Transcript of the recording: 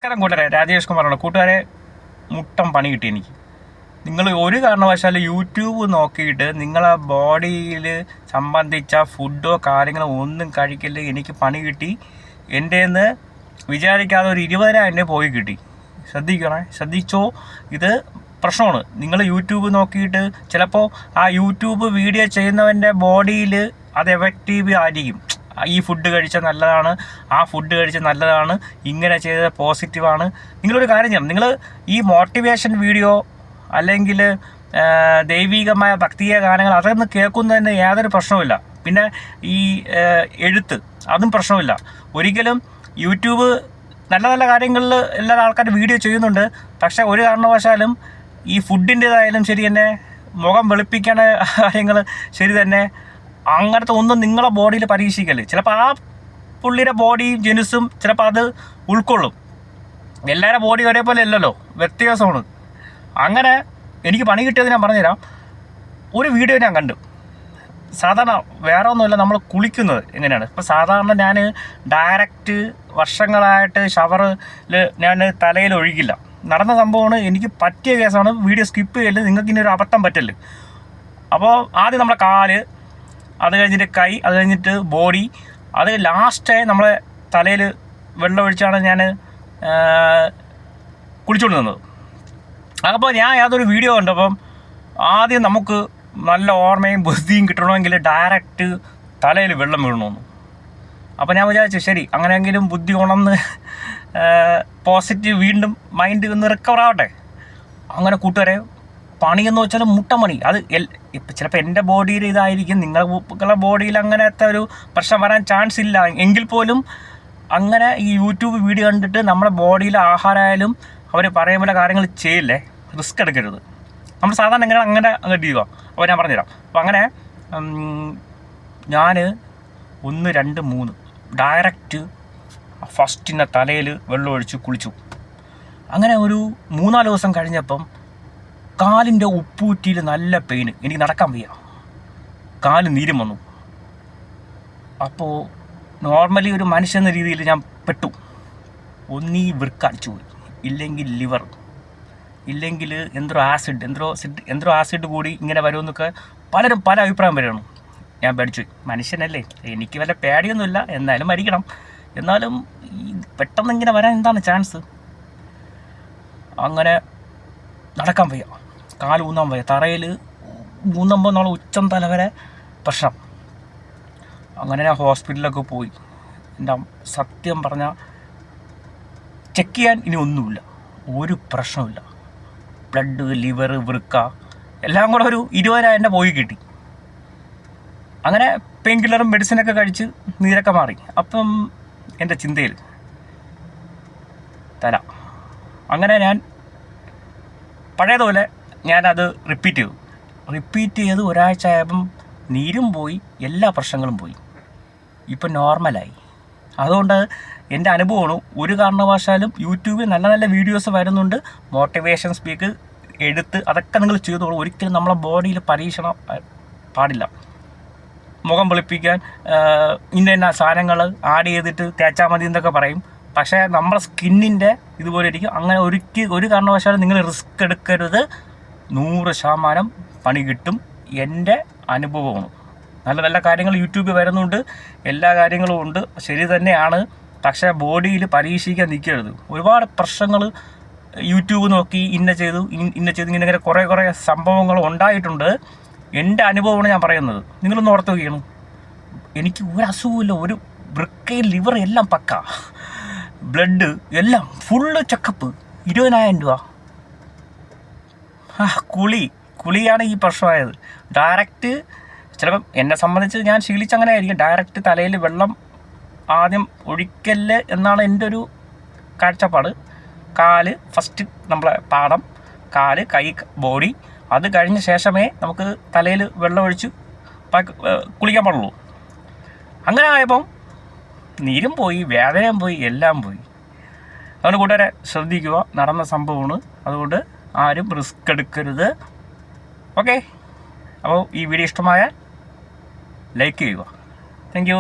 നമസ്കാരം കൂട്ടുകാരെ, രാജേഷ് കുമാറാണ്. കൂട്ടുകാരെ, മുട്ടം പണി കിട്ടി എനിക്ക്. നിങ്ങൾ ഒരു കാരണവശാലും യൂട്യൂബ് നോക്കിയിട്ട് നിങ്ങളെ ബോഡിയിൽ സംബന്ധിച്ച ഫുഡോ കാര്യങ്ങളോ ഒന്നും കഴിക്കില്ല. എനിക്ക് പണി കിട്ടി. എൻ്റെ നിന്ന് വിചാരിക്കാതെ ഒരു 20,000 പോയി കിട്ടി. ശ്രദ്ധിച്ചോ, ഇത് പ്രശ്നമാണ്. നിങ്ങൾ യൂട്യൂബ് നോക്കിയിട്ട് ചിലപ്പോൾ ആ യൂട്യൂബ് വീഡിയോ ചെയ്യുന്നവൻ്റെ ബോഡിയിൽ അത് എഫക്റ്റീവ് ആയിരിക്കും. ഈ ഫുഡ് കഴിച്ചാൽ നല്ലതാണ്, ആ ഫുഡ് കഴിച്ചാൽ നല്ലതാണ്, ഇങ്ങനെ ചെയ്താൽ പോസിറ്റീവാണ്. നിങ്ങളൊരു കാര്യം ചെയ്യണം. നിങ്ങൾ ഈ മോട്ടിവേഷൻ വീഡിയോ അല്ലെങ്കിൽ ദൈവികമായ ഭക്തിയ ഗാനങ്ങൾ അതൊന്നും കേൾക്കുന്നതിന് യാതൊരു പ്രശ്നവുമില്ല. പിന്നെ ഈ എഴുത്ത് അതും പ്രശ്നമില്ല. ഒരിക്കലും യൂട്യൂബ് നല്ല നല്ല കാര്യങ്ങളിൽ എല്ലാ ആൾക്കാരും വീഡിയോ ചെയ്യുന്നുണ്ട്. പക്ഷേ ഒരു കാരണവശാലും ഈ ഫുഡിൻ്റേതായാലും ശരി തന്നെ, മുഖം വെളുപ്പിക്കുന്ന കാര്യങ്ങൾ ശരി തന്നെ, അങ്ങനത്തെ ഒന്നും നിങ്ങളെ ബോഡിയിൽ പരീക്ഷിക്കല്. ചിലപ്പോൾ ആ പുള്ളിയുടെ ബോഡിയും ജനുസും ചിലപ്പോൾ അത് ഉൾക്കൊള്ളും. എല്ലാവരുടെ ബോഡി ഒരേപോലെ അല്ലല്ലോ, വ്യത്യാസമാണ്. അങ്ങനെ എനിക്ക് പണി കിട്ടിയത് ഞാൻ പറഞ്ഞുതരാം. ഒരു വീഡിയോ ഞാൻ കണ്ടു. സാധാരണ വേറെ ഒന്നുമില്ല, നമ്മൾ കുളിക്കുന്നത് എങ്ങനെയാണ്. ഇപ്പോൾ സാധാരണ ഞാൻ ഡയറക്റ്റ് വർഷങ്ങളായിട്ട് ഷവറിൽ ഞാൻ തലയിൽ ഒഴുകില്ല. നടന്ന സംഭവമാണ്, എനിക്ക് പറ്റിയ കേസാണ്. വീഡിയോ സ്കിപ്പ് ചെയ്യല്, നിങ്ങൾക്ക് ഇനി ഒരു അബദ്ധം പറ്റല്. അപ്പോൾ ആദ്യം നമ്മളെ കാല്, അത് കഴിഞ്ഞിട്ട് കൈ, അത് കഴിഞ്ഞിട്ട് ബോഡി, അത് ലാസ്റ്റ് നമ്മളെ തലയിൽ വെള്ളം ഒഴിച്ചാണ് ഞാൻ കുളിച്ചുകൊണ്ട് നിന്നത്. അപ്പോൾ ഞാൻ യാതൊരു വീഡിയോ കണ്ടപ്പം ആദ്യം നമുക്ക് നല്ല ഓർമ്മയും ബുദ്ധിയും കിട്ടണമെങ്കിൽ ഡയറക്റ്റ് തലയിൽ വെള്ളം വീഴണമെന്ന്. അപ്പോൾ ഞാൻ വിചാരിച്ചു ശരി, അങ്ങനെയെങ്കിലും ബുദ്ധി ഉണർന്ന് പോസിറ്റീവ് വീണ്ടും മൈൻഡ് ഒന്ന് റിക്കവർ ആവട്ടെ. അങ്ങനെ കൂട്ടുകാരെ, പണിയെന്ന് വെച്ചാൽ മുട്ടമണി. അത് ഇപ്പം ചിലപ്പോൾ എൻ്റെ ബോഡിയിൽ ഇതായിരിക്കും, നിങ്ങളുടെ ബോഡിയിൽ അങ്ങനത്തെ ഒരു പ്രശ്നം വരാൻ ചാൻസ് ഇല്ല. എങ്കിൽ പോലും അങ്ങനെ ഈ യൂട്യൂബ് വീഡിയോ കണ്ടിട്ട് നമ്മുടെ ബോഡിയിൽ ആഹാരമായാലും അവർ പറയുമ്പോൾ കാര്യങ്ങൾ ചെയ്യില്ലേ, റിസ്ക് എടുക്കരുത്. നമ്മൾ സാധാരണ അങ്ങനെ ചെയ്യുക. അപ്പോൾ ഞാൻ പറഞ്ഞുതരാം. അപ്പോൾ അങ്ങനെ ഞാൻ 1, 2, 3 ഡയറക്റ്റ് ഫസ്റ്റിൻ്റെ തലയിൽ വെള്ളം ഒഴിച്ച് കുളിച്ചു. അങ്ങനെ ഒരു 3-4 ദിവസം കഴിഞ്ഞപ്പം കാലിൻ്റെ ഉപ്പൂറ്റിയിൽ നല്ല പെയിന്, എനിക്ക് നടക്കാൻ വയ്യ, കാല് നീരും വന്നു. അപ്പോൾ നോർമലി ഒരു മനുഷ്യൻ എന്ന രീതിയിൽ ഞാൻ പെട്ടു. ഒന്നീ വൃക്ക അടിച്ചു പോയി, ഇല്ലെങ്കിൽ ലിവർ, ഇല്ലെങ്കിൽ എന്തോ ആസിഡ് കൂടി ഇങ്ങനെ വരുമെന്നൊക്കെ പലരും പല അഭിപ്രായം വരികയാണ്. ഞാൻ പേടിച്ചു. മനുഷ്യനല്ലേ, എനിക്ക് വല്ല പേടിയൊന്നുമില്ല, എന്നാലും മരിക്കണം. എന്നാലും ഈ പെട്ടെന്ന് ഇങ്ങനെ വരാൻ എന്താണ് ചാൻസ്? അങ്ങനെ നടക്കാൻ വയ്യ, കാല് ഊന്നാൻ വയ്യ, തറയിൽ ഊന്നുമ്പോൾ നമ്മൾ ഉച്ചം തല വരെ പ്രശ്നം. അങ്ങനെ ഞാൻ ഹോസ്പിറ്റലിലൊക്കെ പോയി. എൻ്റെ സത്യം പറഞ്ഞാൽ ചെക്ക് ചെയ്യാൻ ഇനി ഒന്നുമില്ല, ഒരു പ്രശ്നമില്ല. ബ്ലഡ്, ലിവർ, വൃക്ക എല്ലാം കൂടെ ഒരു 20,000 പോയി കിട്ടി. അങ്ങനെ പെയിൻ കില്ലറും മെഡിസിനൊക്കെ കഴിച്ച് നീരൊക്കെ മാറി. അപ്പം എൻ്റെ ചിന്തയിൽ തല, അങ്ങനെ ഞാൻ പഴയതുപോലെ ഞാനത് റിപ്പീറ്റ് ചെയ്തു. ഒരാഴ്ച ആയപ്പം നീരും പോയി, എല്ലാ പ്രശ്നങ്ങളും പോയി, ഇപ്പം നോർമലായി. അതുകൊണ്ട് എൻ്റെ അനുഭവമാണ്, ഒരു കാരണവശാലും യൂട്യൂബിൽ നല്ല നല്ല വീഡിയോസ് വരുന്നുണ്ട്, മോട്ടിവേഷൻ സ്പീക്ക്, എഴുത്ത്, അതൊക്കെ നിങ്ങൾ ചെയ്തോളൂ. ഒരിക്കലും നമ്മളെ ബോഡിയിൽ പരീക്ഷണം പാടില്ല. മുഖം വെളുപ്പിക്കാൻ ഇന്ന സാധനങ്ങൾ ആഡ് ചെയ്തിട്ട് തേച്ചാൽ മതി എന്നൊക്കെ പറയും. പക്ഷേ നമ്മുടെ സ്കിന്നിൻ്റെ ഇതുപോലെ ഇരിക്കും. അങ്ങനെ ഒരു കാരണവശാലും നിങ്ങൾ റിസ്ക് എടുക്കരുത്. 100% പണി കിട്ടും. എൻ്റെ അനുഭവമാണ്. നല്ല നല്ല കാര്യങ്ങൾ യൂട്യൂബിൽ വരുന്നുണ്ട്, എല്ലാ കാര്യങ്ങളും ഉണ്ട്, ശരി തന്നെയാണ്. പക്ഷേ ബോഡിയിൽ പരീക്ഷിക്കാൻ നിൽക്കരുത്. ഒരുപാട് പ്രശ്നങ്ങൾ യൂട്യൂബ് നോക്കി ഇന്ന ചെയ്തു ഇങ്ങനെ കുറേ സംഭവങ്ങൾ ഉണ്ടായിട്ടുണ്ട്. എൻ്റെ അനുഭവമാണ് ഞാൻ പറയുന്നത്. നിങ്ങളൊന്ന് ഓർത്ത് നോക്കിയാണ്. എനിക്ക് ഒരു അസുഖമില്ല, ഒരു വൃക്കയും ലിവർ എല്ലാം പക്ക, ബ്ലഡ് എല്ലാം ഫുള്ള് ചെക്കപ്പ്, 20,000 രൂപ. കുളിയാണ് ഈ പ്രശ്നമായത്. ഡയറക്റ്റ് ചിലപ്പം എന്നെ സംബന്ധിച്ച് ഞാൻ ശീലിച്ചങ്ങനെ ആയിരിക്കും. ഡയറക്റ്റ് തലയിൽ വെള്ളം ആദ്യം ഒഴിക്കല് എന്നാണ് എൻ്റെ ഒരു കാഴ്ചപ്പാട്. കാല് ഫസ്റ്റ്, നമ്മളെ പാദം, കാല്, കൈ, ബോഡി, അത് കഴിഞ്ഞ ശേഷമേ നമുക്ക് തലയിൽ വെള്ളം ഒഴിച്ച് കുളിക്കാൻ പാടുള്ളൂ. അങ്ങനെ ആയപ്പം നീരും പോയി, വേദനയും പോയി, എല്ലാം പോയി. അതുകൊണ്ട് കൂട്ടുകാരെ ശ്രദ്ധിക്കുക, നടന്ന സംഭവമാണ്. അതുകൊണ്ട് ആരും റിസ്ക് എടുക്കരുത്. ഓക്കെ, അപ്പോൾ ഈ വീഡിയോ ഇഷ്ടമായാൽ ലൈക്ക് ചെയ്യുക. Thank you.